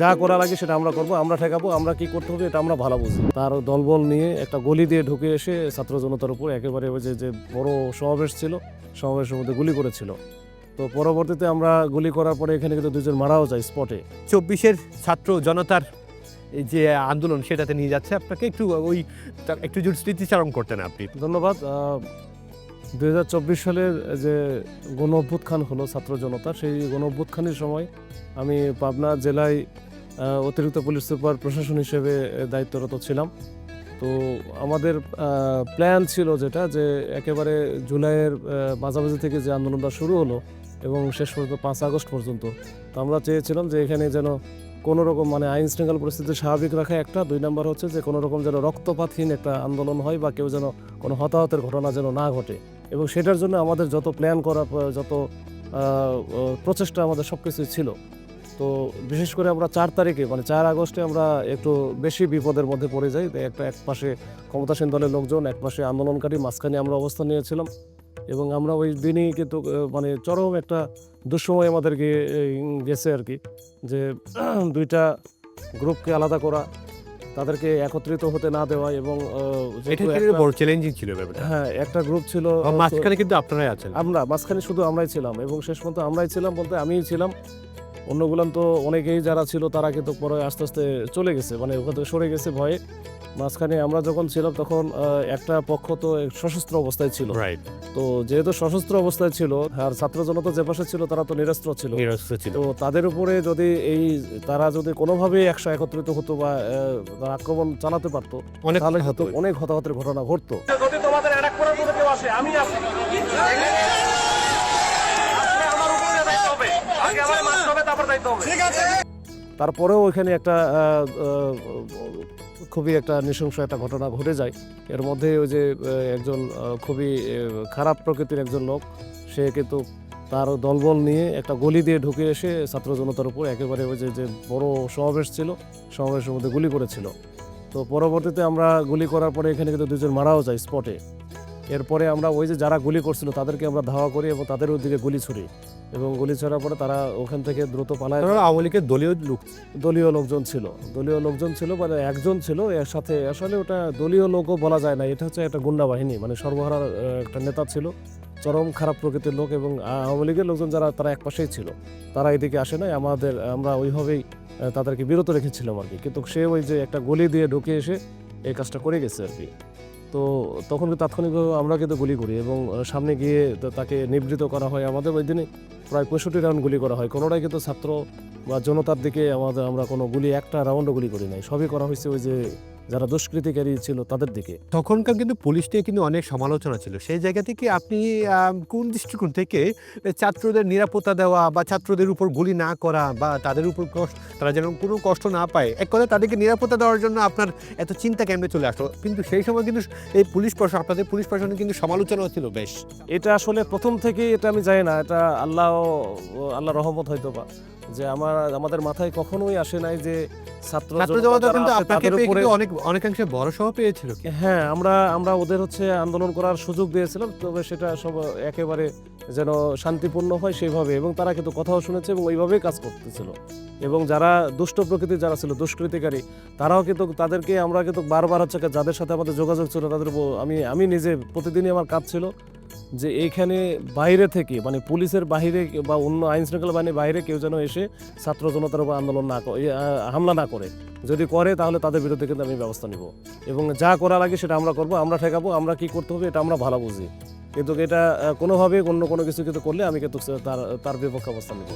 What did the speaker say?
যা করা লাগে সেটা আমরা করব, আমরা ঠেকাবো, আমরা কি করতে হবে এটা আমরা ভালো বুঝি। তার দলবল নিয়ে একটা গলি দিয়ে ঢুকে এসে ছাত্র জনতার উপর একেবারে ওই যে বড় সমাবেশ ছিল, সমাবেশের মধ্যে গুলি করেছিল। তো পরবর্তীতে আমরা গুলি করার পরে এখানে কিন্তু দুজন মারাও যায় স্পটে। 24-এর ছাত্র জনতার এই যে আন্দোলন সেটাতে নিয়ে যাচ্ছে আপনাকে একটু যদি স্মৃতিচারণ করতেন আপনি। ধন্যবাদ। 2024 সালের যে গণ অভ্যুত্থান হলো ছাত্র জনতা, সেই গণ অভ্যুত্থানের সময় আমি পাবনা জেলায় অতিরিক্ত পুলিশ সুপার প্রশাসন হিসেবে দায়িত্বরত ছিলাম। তো আমাদের প্ল্যান ছিল যেটা যে একেবারে জুলাইয়ের মাঝামাঝি থেকে যে আন্দোলনটা শুরু হলো এবং শেষ পর্যন্ত 5 আগস্ট পর্যন্ত, তো আমরা চেয়েছিলাম যে এখানে যেন কোনো রকম মানে আইন শৃঙ্খলা পরিস্থিতি স্বাভাবিক রাখা একটা, 2 নম্বর হচ্ছে যে কোনো রকম যেন রক্তপাতহীন একটা আন্দোলন হয় বা কেউ যেন কোনো হতাহতের ঘটনা যেন না ঘটে, এবং সেটার জন্য আমাদের যত প্ল্যান করা, যত প্রচেষ্টা আমাদের সব কিছুই ছিল। তো বিশেষ করে আমরা 4 তারিখে মানে 4 আগস্টে আমরা একটু বেশি বিপদের মধ্যে পড়ে যাই। এক পাশে ক্ষমতাসীন দলের লোকজন, এক পাশে আন্দোলনকারী, মাঝখানে আমরা অবস্থান নিয়েছিলাম এবং আমরা ওই দিনই কিন্তু মানে চরম একটা দুঃসময় আমাদেরকে গেছে আর কি, যে দুইটা গ্রুপকে আলাদা করা, তাদেরকে একত্রিত হতে না দেওয়া এবং এটা বড় চ্যালেঞ্জিং ছিল ব্যাপারটা। হ্যাঁ, একটা গ্রুপ ছিল, মাঝখানে কিন্তু আপনারাই আছেন। আমরা মাঝখানে শুধু আমরাই ছিলাম এবং শেষ পর্যন্ত আমরাই ছিলাম বলতে আমিই ছিলাম। অন্যগুলান তো অনেকেই যারা ছিল তারা কিন্তু পরে আস্তে আস্তে চলে গেছে, মানে ওখান থেকে সরে গেছে ভয়ে। মাঝখানে আমরা যখন ছিলাম তখন একটা পক্ষ তো সশস্ত্র অবস্থায় ছিল, তো যেহেতু সশস্ত্র অবস্থায় ছিল আর ছাত্র জনতা যে পাশে ছিল তারা তো নিরস্ত্র ছিল, তো তাদের উপরে যদি তারা যদি কোনোভাবে একত্রিত হতো বা আক্রমণ চালাতে পারতো তাহলে হয়তো অনেক হতাহতের ঘটনা ঘটতো। যদি তোমাদের অ্যাটাক করার মতো কেউ আসে, আমি আছি, আমার উপরে দায়িত্ব হবে, আগে আমার মারতে হবে, তারপর দায়িত্ব হবে। ঠিক আছে। তারপরেও ওইখানে একটা খুবই একটা নৃশংস একটা ঘটনা ঘটে যায়। এর মধ্যে ওই যে একজন খুবই খারাপ প্রকৃতির একজন লোক, সে কিন্তু তার দলবল নিয়ে একটা গলি দিয়ে ঢুকে এসে ছাত্র জনতার উপর একেবারে ওই যে বড় সমাবেশ ছিল, সমাবেশের মধ্যে গুলি করেছিল। তো পরবর্তীতে আমরা গুলি করার পরে এখানে কিন্তু দুজন মারাও যায় স্পটে। এরপরে আমরা ওই যে যারা গুলি করছিল তাদেরকে আমরা ধাওয়া করি এবং তাদের দিকে গুলি ছুড়ি, এবং গুলি ছোড়ার পরে তারা ওখান থেকে দ্রুত পালায়। আওয়ামী লীগের দলীয় লোকজন ছিল মানে একজন ছিল এর সাথে, আসলে ওটা দলীয় লোকও বলা যায় না, এটা হচ্ছে একটা গুন্ডা বাহিনী, মানে সর্বহারার একটা নেতা ছিল, চরম খারাপ প্রকৃতির লোক। এবং আওয়ামী লীগের লোকজন যারা তারা এক পাশেই ছিল, তারা এদিকে আসে নাই, আমরা ওইভাবেই তাদেরকে বিরত রেখেছিলাম আর কি। কিন্তু সে ওই যে একটা গলি দিয়ে ঢুকে এসে এই কাজটা করে গেছে আর কি। তো তখন তাৎক্ষণিকভাবে আমরা কিন্তু গুলি করি এবং সামনে গিয়ে তাকে নিবৃত করা হয়। আমাদের ওই দিনে প্রায় 65 রাউন্ড গুলি করা হয়, কোনোটাই কিন্তু ছাত্র বা জনতার দিকে আমরা কোনো গুলি একটা রাউন্ডও গুলি করি নাই, সবই করা হয়েছে ওই যে যারা দুষ্কৃতিকারী ছিল তাদের দিকে। তখনকার কিন্তু পুলিশ নিয়ে কিন্তু অনেক সমালোচনা ছিল, সেই জায়গা থেকে আপনি কোন দৃষ্টিকোণ থেকে ছাত্রদের নিরাপত্তা দেওয়া বা ছাত্রদের উপর গুলি না করা বা তাদের উপর তারা যেন কোনো কষ্ট না পায়, এক কথায় তাদেরকে নিরাপত্তা দেওয়ার জন্য আপনার এত চিন্তা কেমনে চলে আসলো? কিন্তু সেই সময় কিন্তু এই আপনাদের পুলিশ প্রশাসনের কিন্তু সমালোচনাও ছিল বেশ। এটা আসলে প্রথম থেকে এটা আমি জানি না, এটা আল্লাহ রহমত হয়তো বা, যে আমাদের মাথায় কখনোই আসে নাই যে ছাত্র জনতা কিন্তু আপনাদের উপরে অনেকাংশে ভরসাও পেয়েছিল। হ্যাঁ, আমরা ওদের হচ্ছে আন্দোলন করার সুযোগ দিয়েছিলাম, তবে সেটা সব একেবারে যেন শান্তিপূর্ণ হয় সেইভাবে, এবং তারা কিন্তু কথাও শুনেছে এবং ওইভাবেই কাজ করতেছিল। এবং যারা দুষ্ট প্রকৃতির যারা ছিল দুষ্কৃতিকারী, তারাও কিন্তু তাদেরকে আমরা কিন্তু বারবার হচ্ছে যাদের সাথে আমাদের যোগাযোগ ছিল তাদের আমি নিজে প্রতিদিনই আমার কাজ ছিল যে এইখানে বাইরে থেকে মানে পুলিশের বাইরে বা অন্য আইন শৃঙ্খলা বাহিনীর বাইরে কেউ যেন এসে ছাত্র জনতার উপর হামলা না করে, যদি করে তাহলে তাদের বিরুদ্ধে কিন্তু আমি ব্যবস্থা নিব এবং যা করা লাগে সেটা আমরা করব, আমরা ঠেকাবো, আমরা কি করতে হবে এটা আমরা ভালো বুঝি। কিন্তু এটা কোনোভাবে অন্য কোনো কিছু কিন্তু করলে আমি কিন্তু তার বিপক্ষে অবস্থান নিব।